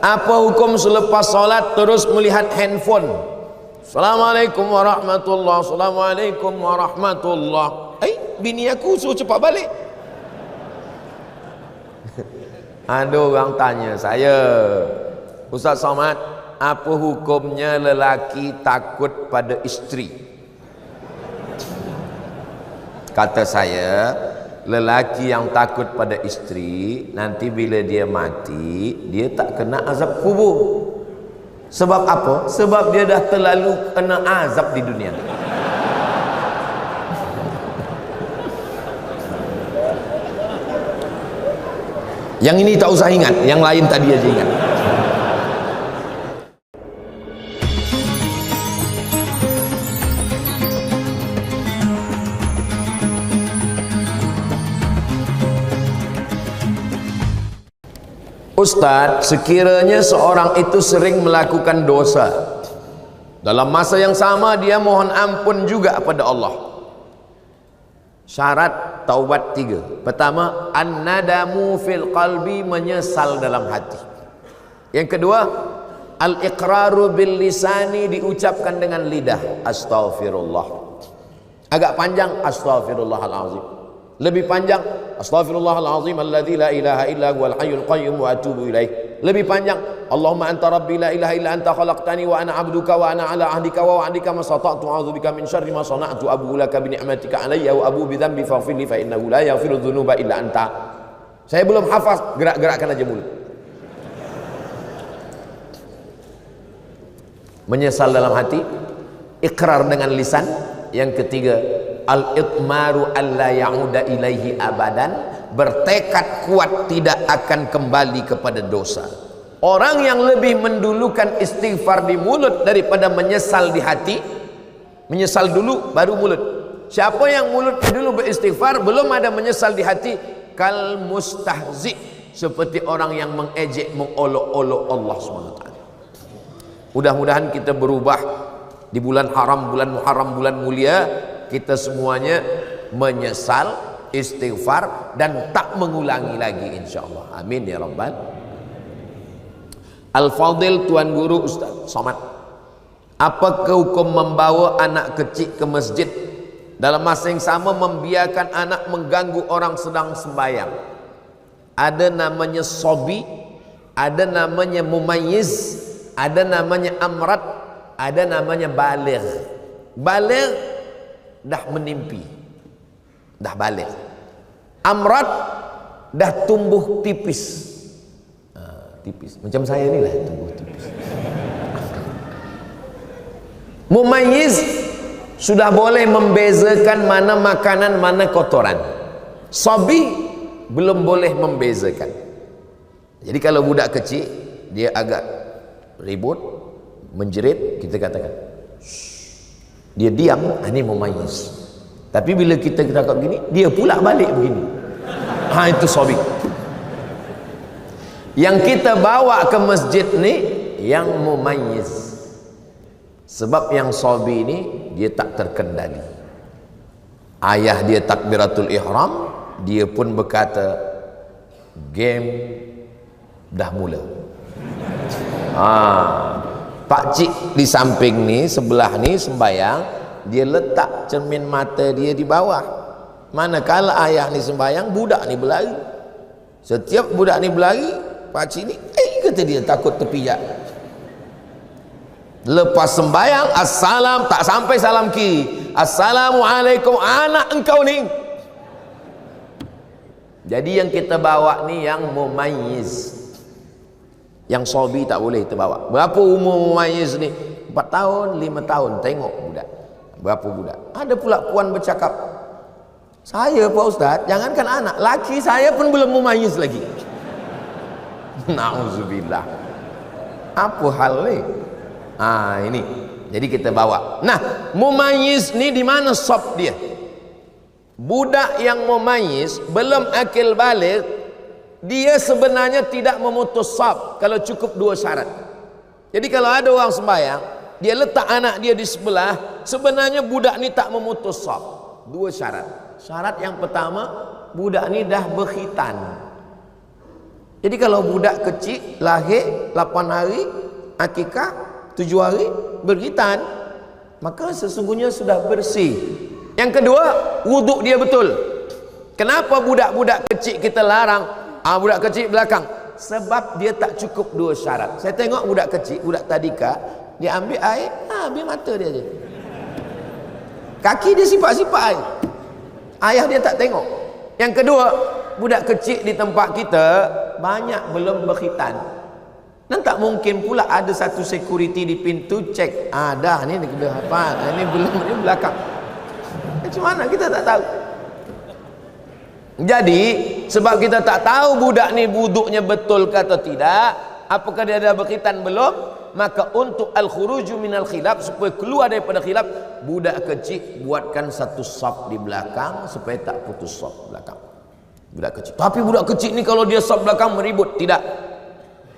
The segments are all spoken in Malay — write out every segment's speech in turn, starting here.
Apa hukum selepas solat terus melihat handphone? Assalamualaikum warahmatullahi, assalamualaikum warahmatullahi. Bini aku suruh cepat balik. Ada orang tanya saya, Ustaz Somad, apa hukumnya lelaki takut pada isteri? Kata saya, lelaki yang takut pada isteri, nanti bila dia mati, dia tak kena azab kubur. Sebab apa? Sebab dia dah terlalu kena azab di dunia. Yang ini tak usah ingat, yang lain tadi aja ingat. Ustaz, sekiranya seorang itu sering melakukan dosa, dalam masa yang sama dia mohon ampun juga kepada Allah. Syarat taubat 3. Pertama, an-nadamu fil qalbi, menyesal dalam hati. Yang kedua, al-iqraru bil lisani, diucapkan dengan lidah, astaghfirullah. Agak panjang, astaghfirullahalazim. Lebih panjang, astaghfirullahalazim alladzi la ilaha illa huwal hayyul qayyum wa atubu ilaih. Lebih panjang, Allahumma anta rabbi la ilaha illa anta khalaqtani wa ana 'abduka wa ana 'ala ahdika wa wa'dika mastata'tu a'udzubika min syarri ma sana'tu abu laka bi ni'matika 'alayya wa abu bi dzambi faghfir li fa innahu la yaghfiru dzunuba illa anta. Saya belum hafaz, gerak-gerakkan aja mulut. Menyesal dalam hati, ikrar dengan lisan. Yang ketiga, al-itmaru alla ya'uda ilaihi abadan, bertekad kuat tidak akan kembali kepada dosa. Orang yang lebih mendulukan istighfar di mulut daripada menyesal di hati, menyesal dulu baru mulut. Siapa yang mulut dulu beristighfar, belum ada menyesal di hati, kal mustahzi, seperti orang yang mengejek, mengolok-olok Allah SWT. Mudah-mudahan kita berubah di bulan haram, bulan Muharram, bulan mulia. Kita semuanya menyesal, istighfar, dan tak mengulangi lagi insyaAllah. Amin ya Rabbal. Al-Fadil, Tuan Guru Ustaz Somad, apakah hukum membawa anak kecil ke masjid dalam masa yang sama membiarkan anak mengganggu orang sedang sembahyang? Ada namanya sobi, ada namanya mumayyiz, ada namanya amrat, ada namanya baligh. Baligh dah menimpi, dah balik. Amrat dah tumbuh tipis, tipis macam saya ni lah, tumbuh tipis. Mumayyiz sudah boleh membezakan mana makanan, mana kotoran. Sabi belum boleh membezakan. Jadi kalau budak kecil dia agak ribut, menjerit, kita katakan dia diam, ini mumayyiz. Tapi bila kita cakap begini, dia pula balik begini, itu sabi. Yang kita bawa ke masjid ni yang mumayyiz. Sebab yang sabi ni dia tak terkendali. Ayah dia takbiratul ihram, dia pun berkata game dah mula. Pak cik di samping ni, sebelah ni sembayang, dia letak cermin mata dia di bawah. Manakala ayah ni sembayang, budak ni berlari. Setiap budak ni berlari, pak cik ni kata dia takut terpijak. Lepas sembayang, assalam, tak sampai salam kiri, assalamualaikum, anak engkau ni. Jadi yang kita bawa ni yang mumayyiz. Yang sabi tak boleh kita bawa. Berapa umur mumayyiz ni? 4 tahun, 5 tahun. Tengok budak, berapa budak. Ada pula puan bercakap, saya Pak Ustaz, jangankan anak, laki saya pun belum mumayyiz lagi. Na'udzubillah. Apa hal ni? Ini. Jadi kita bawa. Nah, mumayyiz ni di mana sop dia? Budak yang mumayyiz belum akil baligh, dia sebenarnya tidak memutus saf kalau cukup 2 syarat. Jadi kalau ada orang sembahyang, dia letak anak dia di sebelah, sebenarnya budak ni tak memutus saf. 2 syarat. Syarat yang pertama, budak ni dah berkhitan. Jadi kalau budak kecil lahir 8 hari, akikah 7 hari, berkhitan, maka sesungguhnya sudah bersih. Yang kedua, wuduk dia betul. Kenapa budak-budak kecil kita larang? Budak kecil belakang. Sebab dia tak cukup 2 syarat. Saya tengok budak kecil, budak tadika, dia ambil air, ambil mata dia je. Kaki dia sipak-sipak air. Ayah dia tak tengok. Yang kedua, budak kecil di tempat kita banyak belum berkhitan. Dan tak mungkin pula ada satu security di pintu cek. Dah ni dia hafal, ini belum, ni belakang. Macam mana kita tak tahu? Jadi sebab kita tak tahu budak ni wuduknya betul ke atau tidak, apakah dia ada berkhitan belum, maka untuk al-khuruju minal khilaf, supaya keluar daripada khilaf, budak kecil buatkan satu saf di belakang supaya tak putus saf belakang. Budak kecil. Tapi budak kecil ni kalau dia saf belakang meribut, tidak.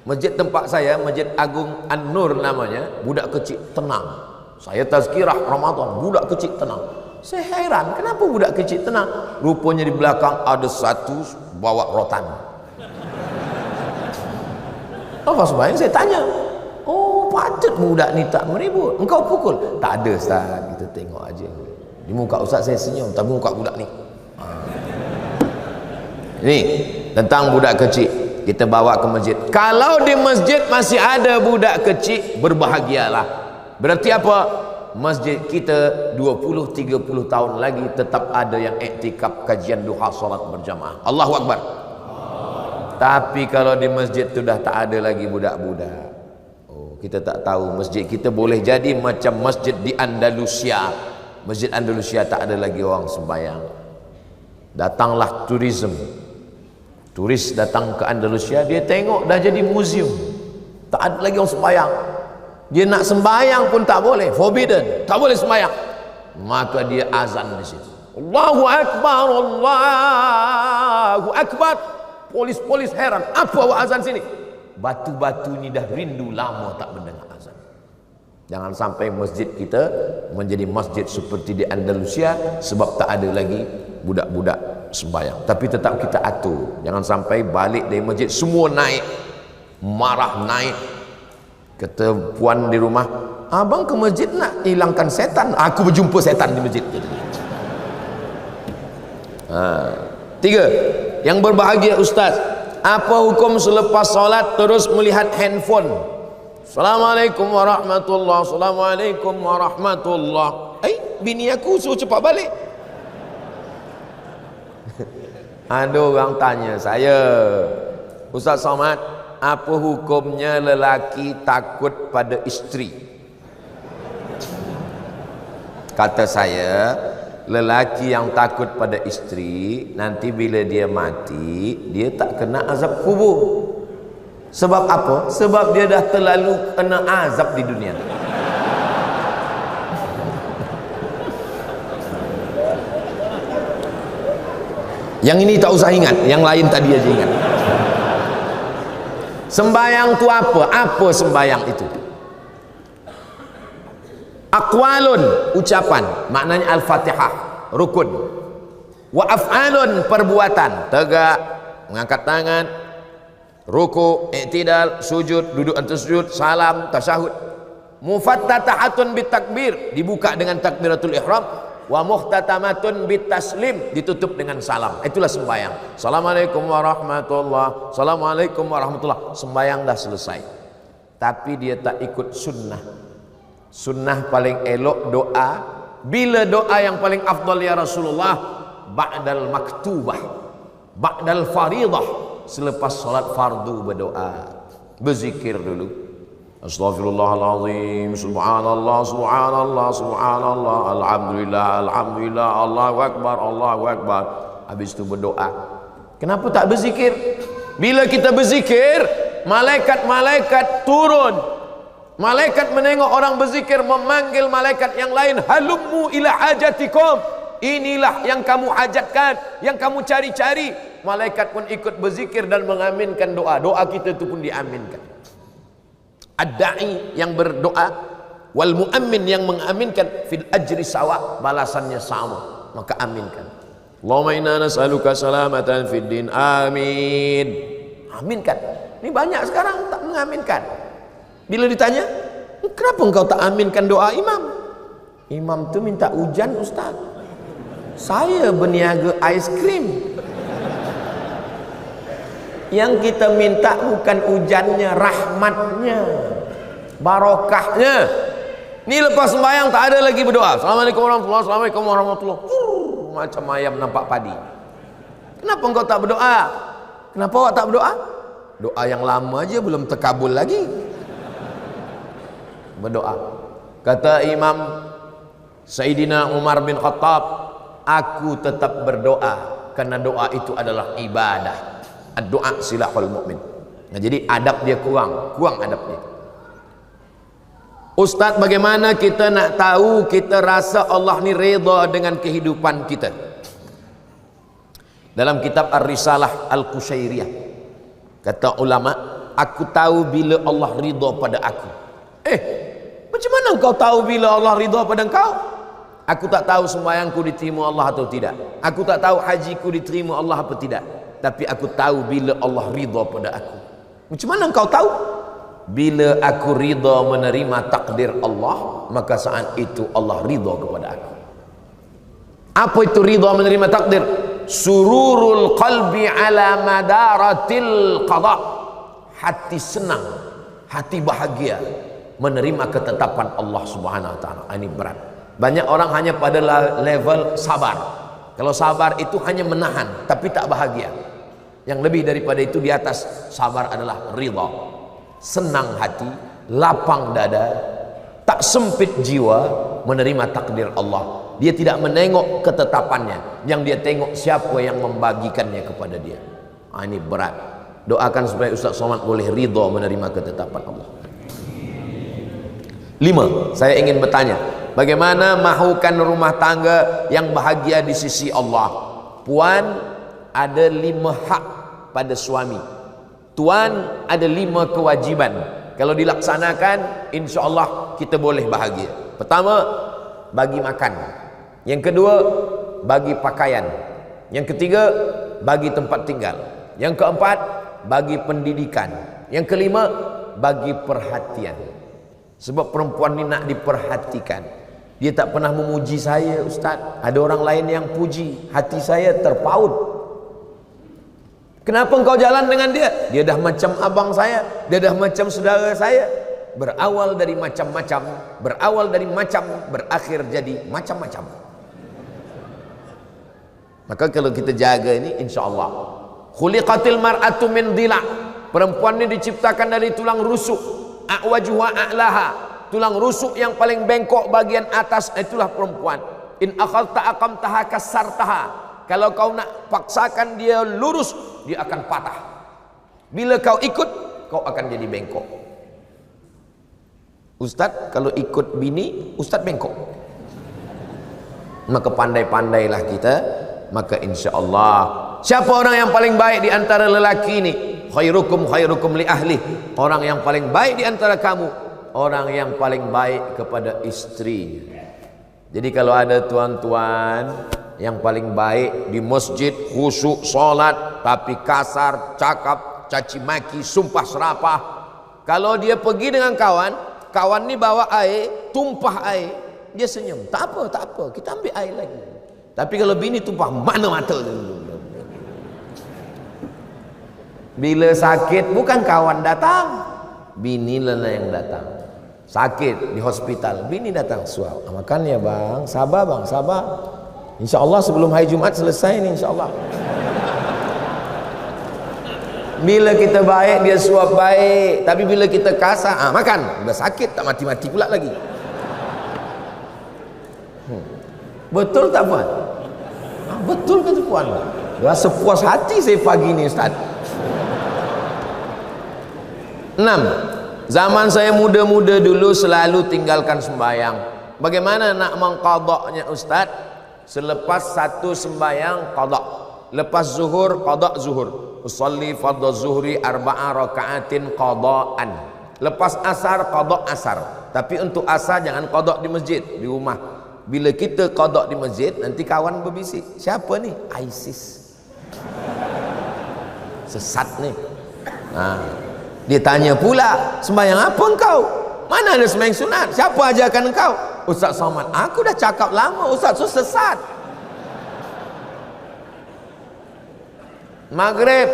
Masjid tempat saya, Masjid Agung An-Nur namanya, budak kecil tenang. Saya tazkirah Ramadan, budak kecil tenang. Saya heran, kenapa budak kecil tenang? Rupanya di belakang ada satu bawa rotan. Apa sebabnya? Saya tanya. Oh, patut budak ni tak meribut. Engkau pukul? Tak ada, Ustaz. Kita tengok aja. Di muka Ustaz saya senyum, tapi muka budak ni. Ini tentang budak kecil. Kita bawa ke masjid. Kalau di masjid masih ada budak kecil, berbahagialah. Berarti apa? Masjid kita 20-30 tahun lagi tetap ada yang iktikaf kajian duha salat berjamaah. Allahu Akbar. Tapi kalau di masjid tu dah tak ada lagi budak-budak, kita tak tahu. Masjid kita boleh jadi macam masjid di Andalusia. Masjid Andalusia tak ada lagi orang sembahyang. Datanglah turis datang ke Andalusia, dia tengok dah jadi museum, tak ada lagi orang sembahyang. Dia nak sembahyang pun tak boleh, forbidden, tak boleh sembahyang. Maka dia azan di situ, Allahu Akbar, Allahu Akbar. Polis-polis heran, apa awak azan sini? Batu-batu ni dah rindu lama tak mendengar azan. Jangan sampai masjid kita menjadi masjid seperti di Andalusia, sebab tak ada lagi budak-budak sembahyang. Tapi tetap kita atur, jangan sampai balik dari masjid semua naik, marah naik. Kata puan di rumah, abang ke masjid nak hilangkan setan, aku berjumpa setan di masjid. Tiga, yang berbahagia Ustaz, apa hukum selepas solat terus melihat handphone? Assalamualaikum warahmatullahi, Assalamualaikum warahmatullahi. Bini aku suruh cepat balik. Ada orang tanya saya, Ustaz Somad, apa hukumnya lelaki takut pada isteri? Kata saya, lelaki yang takut pada isteri, nanti bila dia mati, dia tak kena azab kubur. Sebab apa? Sebab dia dah terlalu kena azab di dunia. Yang ini tak usah ingat, yang lain tadi aja ingat. Sembayang tu apa? Apa sembayang itu? Aqwalun, ucapan, maknanya Al-Fatihah, rukun. Wa af'alun, perbuatan, tegak, mengangkat tangan, ruku, i'tidal, sujud, duduk antara sujud, salam, tasyahud. Mufattatahatun bitakbir, dibuka dengan takbiratul ihram. Wa muhtatamatun bitaslim, ditutup dengan salam. Itulah sembahyang. Assalamualaikum warahmatullahi, Assalamualaikum warahmatullahi. Sembahyang dah selesai. Tapi dia tak ikut sunnah. Sunnah paling elok doa. Bila doa yang paling afdal ya Rasulullah? Ba'dal maktubah, ba'dal faridah, selepas solat fardu berdoa, berzikir dulu. Astaghfirullahaladzim, subhanallah, subhanallah, subhanallah, alhamdulillah, alhamdulillah, Allahu Akbar, Allahu Akbar. Habis itu berdoa. Kenapa tak berzikir? Bila kita berzikir, malaikat-malaikat turun. Malaikat menengok orang berzikir, memanggil malaikat yang lain, halummu ila hajatikum, inilah yang kamu hajatkan, yang kamu cari-cari. Malaikat pun ikut berzikir dan mengaminkan doa. Doa kita itu pun diaminkan. Ad-da'i yang berdoa, wal mu'ammin yang mengaminkan, fil ajri sawa, balasannya sama, maka aminkan. Allahumma inna nas'aluka salamatan fid din, amin. Aminkan. Ini banyak sekarang tak mengaminkan. Bila ditanya, kenapa engkau tak aminkan doa imam? Imam tu minta hujan ustaz. Saya berniaga ais krim. Yang kita minta bukan hujannya, rahmatnya, barokahnya. Ni lepas sembahyang tak ada lagi berdoa. Assalamualaikum warahmatullahi wabarakatuh. Assalamualaikum warahmatullahi wabarakatuh. Macam ayam nampak padi. Kenapa engkau tak berdoa? Kenapa awak tak berdoa? Doa yang lama aja belum terkabul lagi. Berdoa. Kata Imam Sayyidina Umar bin Khattab, aku tetap berdoa karena doa itu adalah ibadah. Doa silahul mu'min. Nah, jadi adab dia kurang adab dia. Ustaz, bagaimana kita nak tahu kita rasa Allah ni redha dengan kehidupan kita? Dalam kitab Ar-Risalah Al-Qushairiyah kata ulama, aku tahu bila Allah ridha pada aku. Macam mana engkau tahu bila Allah ridha pada engkau? Aku tak tahu sembahyangku diterima Allah atau tidak. Aku tak tahu hajiku diterima Allah atau tidak. Tapi aku tahu bila Allah ridha pada aku. Macam mana engkau tahu? Bila aku ridha menerima takdir Allah, maka saat itu Allah ridha kepada aku. Apa itu ridha menerima takdir? Sururul qalbi ala madaratil qada. Hati senang, hati bahagia menerima ketetapan Allah Subhanahu wa taala. Ini berat. Banyak orang hanya pada level sabar. Kalau sabar itu hanya menahan tapi tak bahagia. Yang lebih daripada itu di atas sabar adalah ridha. Senang hati, lapang dada, tak sempit jiwa menerima takdir Allah. Dia tidak menengok ketetapannya, yang dia tengok siapa yang membagikannya kepada dia. Ini berat. Doakan supaya Ustaz Somad boleh ridha menerima ketetapan Allah. 5. Saya ingin bertanya, bagaimana mahukan rumah tangga yang bahagia di sisi Allah? Puan, ada 5 hak pada suami. Tuan, ada 5 kewajiban. Kalau dilaksanakan, insya Allah kita boleh bahagia. Pertama, bagi makan. Yang kedua, bagi pakaian. Yang ketiga, bagi tempat tinggal. Yang keempat, bagi pendidikan. Yang kelima, bagi perhatian. Sebab perempuan ni nak diperhatikan. Dia tak pernah memuji saya, Ustaz. Ada orang lain yang puji, hati saya terpaut. Kenapa engkau jalan dengan dia? Dia dah macam abang saya, dia dah macam saudara saya. Berawal dari macam-macam, berawal dari macam, berakhir jadi macam-macam. Maka kalau kita jaga ini, insya Allah. Khuliqatil mar'atu min dhila'. Perempuan ini diciptakan dari tulang rusuk. A'wajuha a'laha. Tulang rusuk yang paling bengkok bagian atas, itulah perempuan. In akhalta aqamtaha kasartaha. Kalau kau nak paksakan dia lurus, dia akan patah. Bila kau ikut, kau akan jadi bengkok. Ustaz, kalau ikut bini, Ustaz bengkok. Maka pandai-pandailah kita. Maka insya Allah, siapa orang yang paling baik di antara lelaki ini? Khairukum khairukum li ahli. Orang yang paling baik di antara kamu, orang yang paling baik kepada istri. Jadi kalau ada tuan-tuan yang paling baik di masjid, khusyuk solat, tapi kasar, cakap, caci maki, sumpah serapah. Kalau dia pergi dengan kawan, kawan ni bawa air, tumpah air, dia senyum. Tak apa, tak apa, kita ambil air lagi. Tapi kalau bini tumpah, mana mata dulu. Bila sakit, bukan kawan datang, bini lah yang datang. Sakit di hospital, bini datang, suap. Makan ya bang, sabar bang, sabar. Insya Allah sebelum hari Jumat selesai ni, insya Allah. Bila kita baik, dia suap baik. Tapi bila kita kasar, makan. Udah sakit, tak mati-mati pula lagi. Betul tak puan? Betul kata puan. Rasa puas hati saya pagi ni, Ustaz. 6. Zaman saya muda-muda dulu selalu tinggalkan sembahyang. Bagaimana nak mengqadaknya, Ustaz? Selepas satu sembahyang qadak. Lepas zuhur qadak zuhur. Usalli fardhu zuhri 4 rakaatin qadaan. Lepas asar qadak asar. Tapi untuk asar jangan qadak di masjid, di rumah. Bila kita qadak di masjid, nanti kawan berbisik, siapa ni? ISIS. Sesat ni. Ha. Dia tanya pula, sembahyang apa engkau? Mana ada sembahyang sunat? Siapa ajarkan engkau? Ustaz Somad. Aku dah cakap lama, Ustaz tu sesat. Maghrib,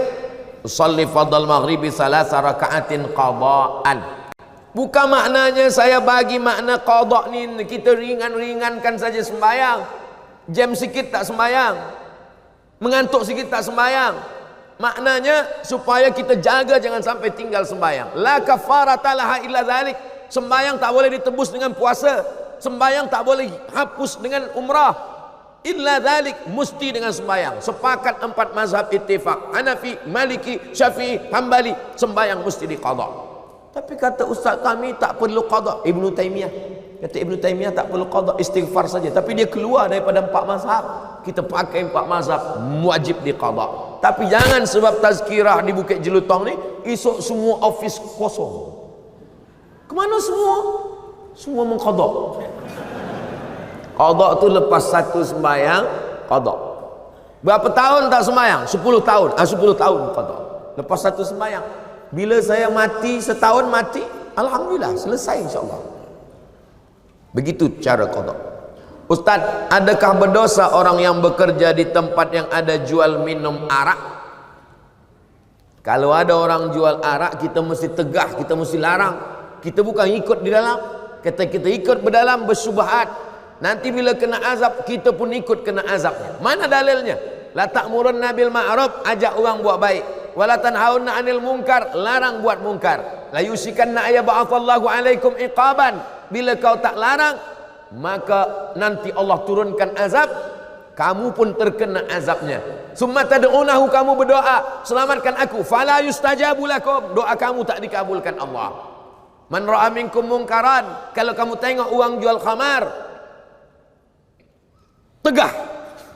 usalli fadal maghribi salasa raka'atin qada'an. Bukan maknanya saya bagi makna qada' ni kita ringan-ringankan saja sembahyang. Jam sikit tak sembahyang, mengantuk sikit tak sembahyang. Maknanya supaya kita jaga jangan sampai tinggal sembahyang. La kafarata laha illa dzalik. Sembahyang tak boleh ditebus dengan puasa, sembahyang tak boleh hapus dengan umrah. Illa dzalik, mesti dengan sembahyang. Sepakat 4 mazhab ittifaq, Hanafi, Maliki, Syafi'i, Hambali, sembahyang mesti diqada. Tapi kata ustaz kami tak perlu qada. Ibnu Taimiyah kata, Ibnu Taimiyah tak perlu qada, istighfar saja. Tapi dia keluar daripada 4 mazhab. Kita pakai 4 mazhab, wajib diqada. Tapi jangan sebab tazkirah di Bukit Jelutong ni esok semua office kosong. Kemana semua? Semua mengqada. Qada tu lepas satu sembahyang qada. Berapa tahun tak sembahyang? 10 tahun. 10 tahun qada. Lepas satu sembahyang. Bila saya mati setahun mati, alhamdulillah selesai insya-Allah. Begitu cara qada. Ustaz, adakah berdosa orang yang bekerja di tempat yang ada jual minum arak? Kalau ada orang jual arak, kita mesti tegah, kita mesti larang. Kita bukan ikut di dalam. Kata kita ikut berdalam bersyubhat. Nanti bila kena azab, kita pun ikut kena azabnya. Mana dalilnya? La ta'murunna bil ma'ruf, ajak orang buat baik. Wala tanhauna 'anil munkar, larang buat munkar. La yusikanna ayyab'atsallahu 'alaikum iqaban. Bila kau tak larang, maka nanti Allah turunkan azab, kamu pun terkena azabnya. Summa tad'unahu, kamu berdoa, selamatkan aku, fala yustajabu lakum, doa kamu tak dikabulkan Allah. Man ra'a minkum munkaran, kalau kamu tengok orang jual khamar, tegah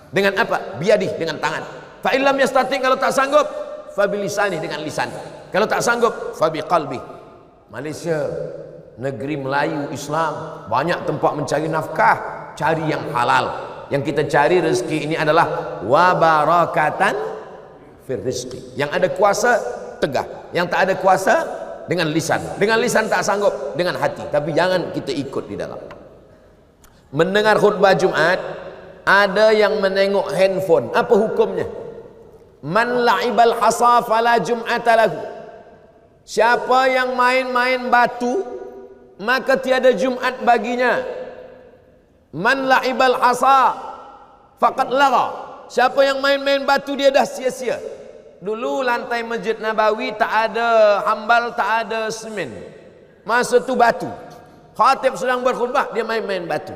dengan apa? Biadih, dengan tangan. Fa illam yastati, kalau tak sanggup, fa bilisani, dengan lisan. Kalau tak sanggup, fa biqalbi. Malaysia negeri Melayu Islam, banyak tempat mencari nafkah, cari yang halal. Yang kita cari rezeki ini adalah wabarakatan fir rizqi. Yang ada kuasa tegah, yang tak ada kuasa dengan lisan. Dengan lisan tak sanggup, dengan hati. Tapi jangan kita ikut di dalam. Mendengar khutbah Jumat, ada yang menengok handphone. Apa hukumnya? Man la'ibal hasa fala jum'ata lahu. Siapa yang main-main batu, maka tiada Jumat baginya. Man la'ibal hasa faqad lagha. Siapa yang main-main batu, dia dah sia-sia. Dulu lantai Masjid Nabawi tak ada hambal, tak ada semen. Masa tu batu. Khatib sedang berkhutbah, dia main-main batu.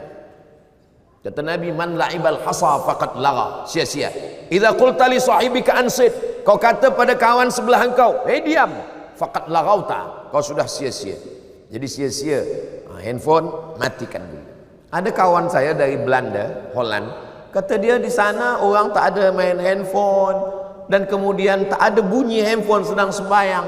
Kata Nabi, man la'ibal hasa faqad lagha, sia-sia. Idza qulta li sahibika ansit, kau kata pada kawan sebelah engkau, diam, faqad laghauta, kau sudah sia-sia. Jadi sia-sia. Handphone matikan dulu. Ada kawan saya dari Belanda, Holland, kata dia di sana orang tak ada main handphone, dan kemudian tak ada bunyi handphone sedang sembahyang.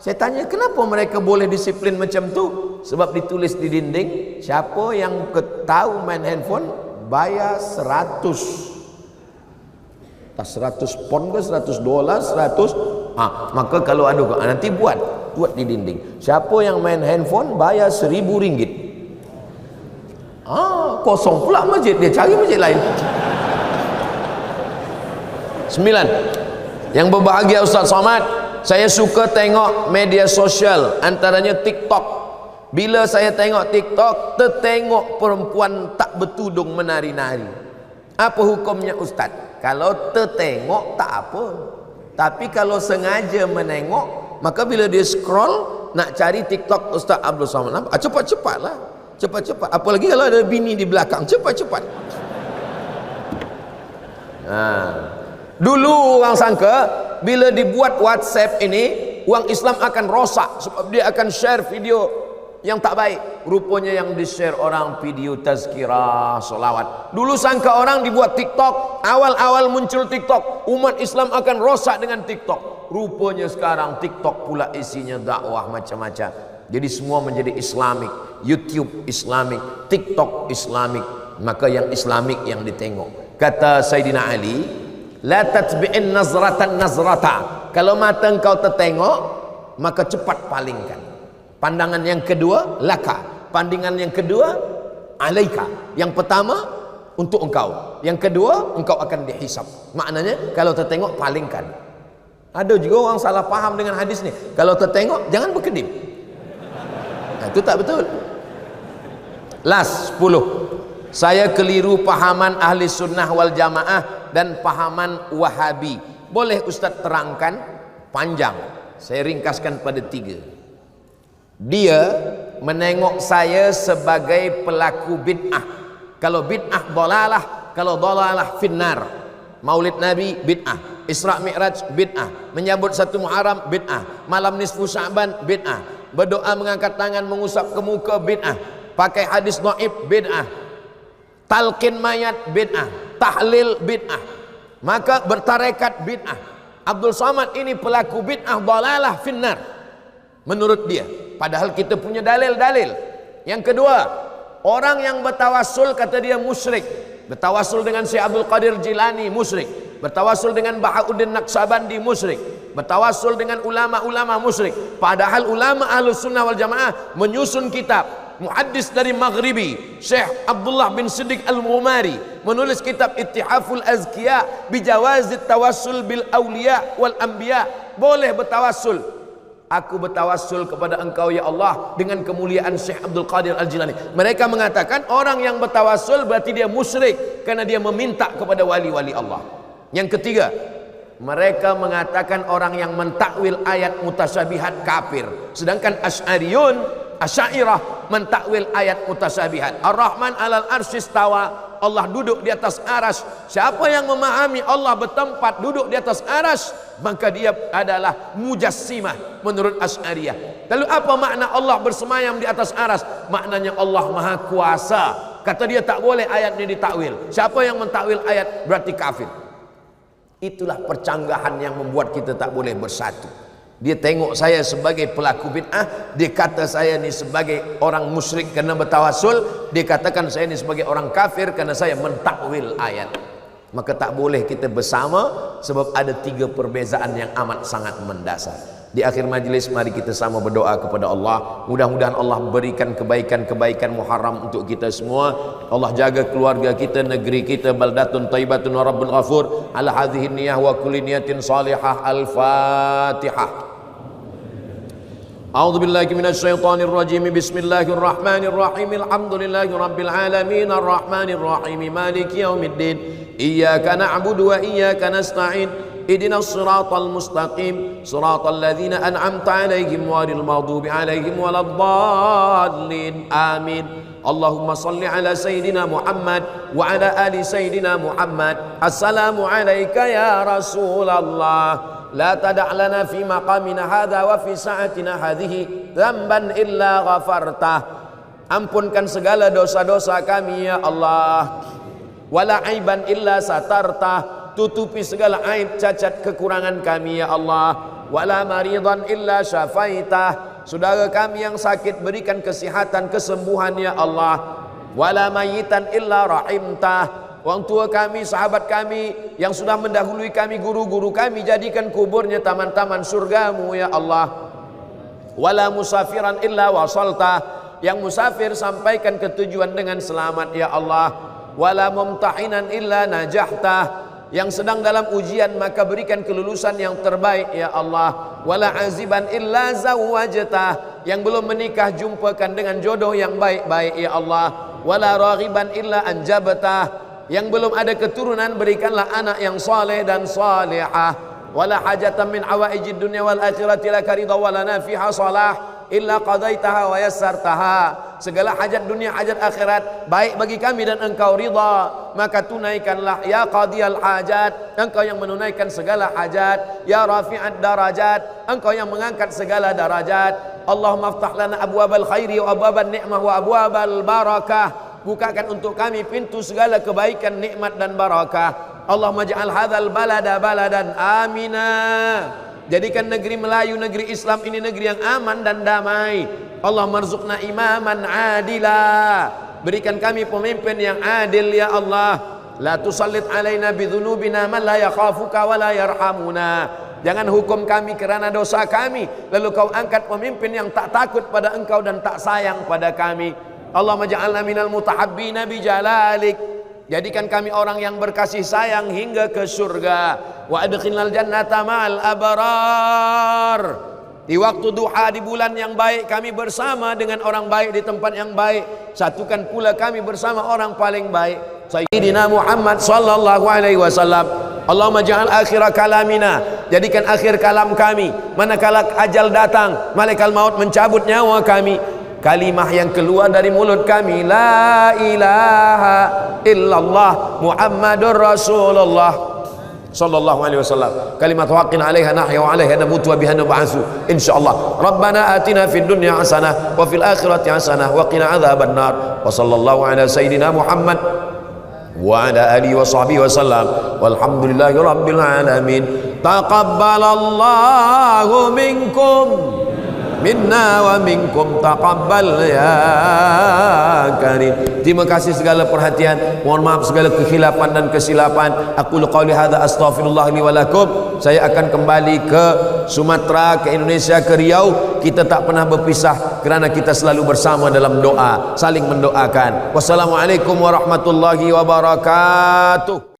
Saya tanya, kenapa mereka boleh disiplin macam tu? Sebab ditulis di dinding, siapa yang tahu main handphone bayar 100 pon ke 100 dolar 100. Maka kalau ada nanti buat di dinding, siapa yang main handphone bayar 1.000 ringgit. Kosong pula masjid, dia cari masjid lain. 9. Yang berbahagia Ustaz Somad, saya suka tengok media sosial, antaranya TikTok. Bila saya tengok TikTok, tertengok perempuan tak bertudung menari-nari. Apa hukumnya Ustaz? Kalau tertengok tak apa. Tapi kalau sengaja menengok, maka bila dia scroll nak cari TikTok Ustaz Abdul Somad, cepat-cepatlah. Cepat-cepat. Apalagi kalau ada bini di belakang, cepat-cepat. Dulu orang sangka bila dibuat WhatsApp ini, orang Islam akan rosak sebab dia akan share video yang tak baik. Rupanya yang di-share orang video tazkirah, solawat. Dulu sangka orang dibuat TikTok, awal-awal muncul TikTok, umat Islam akan rosak dengan TikTok. Rupanya sekarang TikTok pula isinya dakwah macam-macam. Jadi semua menjadi Islamik. YouTube Islamik, TikTok Islamik. Maka yang Islamik yang ditengok. Kata Sayyidina Ali, la tatbi'in nazratan nazrata. Kalau mata engkau tertengok, maka cepat palingkan. Pandangan yang kedua, laka. Pandangan yang kedua, alaika. Yang pertama, untuk engkau. Yang kedua, engkau akan dihisab. Maknanya, kalau tertengok, palingkan. Ada juga orang salah paham dengan hadis ni. Kalau tertengok, jangan berkedip. Nah, itu tak betul. Last 10. Saya keliru pahaman ahli sunnah wal jamaah dan pahaman wahabi. Boleh Ustaz terangkan? Panjang. Saya ringkaskan pada 3. Dia menengok saya sebagai pelaku bid'ah. Kalau bid'ah dalalah, kalau dalalah finnar. Maulid Nabi bid'ah, Isra Mi'raj bid'ah, menyambut 1 Muharram bid'ah, malam nisfu Sya'ban bid'ah, berdoa mengangkat tangan mengusap ke muka bid'ah, pakai hadis dhaif bid'ah, talqin mayat bid'ah, tahlil bid'ah, maka bertarekat bid'ah. Abdul Somad ini pelaku bid'ah dalalah finnar menurut dia, padahal kita punya dalil-dalil. Yang kedua, orang yang bertawassul kata dia musyrik. Bertawassul dengan Syekh Abdul Qadir Jilani musyrik. Bertawassul dengan Bahauddin Naqsabandi musyrik. Bertawassul dengan ulama-ulama musyrik. Padahal ulama Ahlus Sunnah wal Jamaah menyusun kitab. Muhaddis dari Maghribi Syekh Abdullah bin Siddiq Al-Ghumari menulis kitab Ittihaful Azkiya bijawazit tawassul bil awliya wal anbiya. Boleh bertawassul. Aku bertawassul kepada engkau ya Allah dengan kemuliaan Syekh Abdul Qadir Al-Jilani. Mereka mengatakan orang yang bertawassul berarti dia musyrik karena dia meminta kepada wali-wali Allah. Yang ketiga, mereka mengatakan orang yang mentakwil ayat mutasyabihat kafir. Sedangkan Asy'ariyah mentakwil ayat mutasyabihat. Ar-Rahman 'alal arsy istawa. Allah duduk di atas aras. Siapa yang memahami Allah bertempat duduk di atas aras, maka dia adalah mujassimah menurut Asy'ariyah. Lalu apa makna Allah bersemayam di atas aras? Maknanya Allah Maha Kuasa. Kata dia tak boleh ayat ini ditakwil. Siapa yang mentakwil ayat berarti kafir. Itulah percanggahan yang membuat kita tak boleh bersatu. Dia tengok saya sebagai pelaku bid'ah, dia kata saya ni sebagai orang musyrik kerana bertawassul, dia katakan saya ni sebagai orang kafir kerana saya mentakwil ayat. Maka tak boleh kita bersama sebab ada 3 perbezaan yang amat sangat mendasar. Di akhir majlis mari kita sama berdoa kepada Allah. Mudah-mudahan Allah berikan kebaikan-kebaikan Muharram untuk kita semua. Allah jaga keluarga kita, negeri kita, baldatun thayyibatun wa rabbun ghafur. Ala hadhihi niyyah wa kulli niyatin salihah. Al-Fatihah. A'udzu billahi minasy syaithanir rajim. Bismillahirrahmanirrahim. Alhamdulillahi rabbil alamin arrahmanir rahim maliki yaumiddin. Iyyaka na'budu wa iyyaka nasta'in. Ihdinas siratal mustaqim siratal ladzina an'amta 'alaihim ghairil maghdubi 'alaihim waladdallin. Amin. Allahumma salli ala sayyidina Muhammad wa ala ali sayyidina Muhammad. Assalamu alayka ya Rasulullah. La tada' lana fi maqamina hadha wa fi sa'atina hadhihi dhanban illa ghafartah. Ampunkan segala dosa-dosa kami ya Allah. Wala aiban illa satartah. Tutupi segala aib cacat kekurangan kami ya Allah. Wala maridan illa syafaitah. Saudara kami yang sakit berikan kesihatan, kesembuhan ya Allah. Wala mayitan illa rahimtah. Orang tua kami, sahabat kami yang sudah mendahului kami, guru-guru kami, jadikan kuburnya taman-taman surgamu ya Allah. Wala musafiran illa wasaltah. Yang musafir sampaikan ke tujuan dengan selamat ya Allah. Wala mumtahinan illa najahtah. Yang sedang dalam ujian maka berikan kelulusan yang terbaik ya Allah. Wala aziban illa zawwajtah. Yang belum menikah jumpakan dengan jodoh yang baik-baik ya Allah. Wala raghiban illa anjabtah. Yang belum ada keturunan berikanlah anak yang saleh dan salihah. Wala hajatan min hawaijid dunya wal akhirati laka ridha walana fiha salah illa qadaitaha wa yassartaha. Segala hajat dunia, hajat akhirat baik bagi kami dan engkau ridha, maka tunaikanlah ya qadiyal hajat. Engkau yang menunaikan segala hajat. Ya rafi'ad darajat, engkau yang mengangkat segala darajat. Allahumma aftah lana abwabal khairi wa abwaban ni'mah wa abwabal barakah. Bukakan untuk kami pintu segala kebaikan, nikmat dan barakah. Allahumma ja'al hadzal balada baladan amina. Jadikan negeri Melayu, negeri Islam ini negeri yang aman dan damai. Allah marzuqna imaman adila. Berikan kami pemimpin yang adil ya Allah. La tusallit alaina bidhunubina man la yakhafuka wa la yarhamuna. Jangan hukum kami kerana dosa kami, lalu kau angkat pemimpin yang tak takut pada engkau dan tak sayang pada kami. Allahumma ja'alna minal mutahabbina bijalalik. Jadikan kami orang yang berkasih sayang hingga ke surga. Wa adkhilnal jannata ma'al abrar. Di waktu duha di bulan yang baik kami bersama dengan orang baik di tempat yang baik. Satukan pula kami bersama orang paling baik, Sayyidina Muhammad sallallahu alaihi wasallam. Allahumma ja'al akhir kalamina, jadikan akhir kalam kami manakala ajal datang, malaikat maut mencabut nyawa kami, kalimah yang keluar dari mulut kami, la ilaha illallah Muhammadur Rasulullah sallallahu alaihi wasallam. Kalimat haqqin 'alaiha nahya wa 'alaiha namutu wa biha nub'atsu insyaallah. Rabbana atina fid dunya hasanah wa fil akhirati hasanah wa qina adzabannar. Wa sallallahu ala sayidina Muhammad wa ala alihi wa sahbihi wasallam. Walhamdulillahi rabbil alamin. Taqabbalallahu minkum minna wa minkum taqabbal ya karim. Terima kasih segala perhatian, mohon maaf segala kekhilafan dan kesilapan. Aku qauli hadza astaghfirullah li wa lakum. Saya akan kembali ke Sumatera, ke Indonesia, ke Riau. Kita tak pernah berpisah kerana kita selalu bersama dalam doa, saling mendoakan. Wassalamualaikum warahmatullahi wabarakatuh.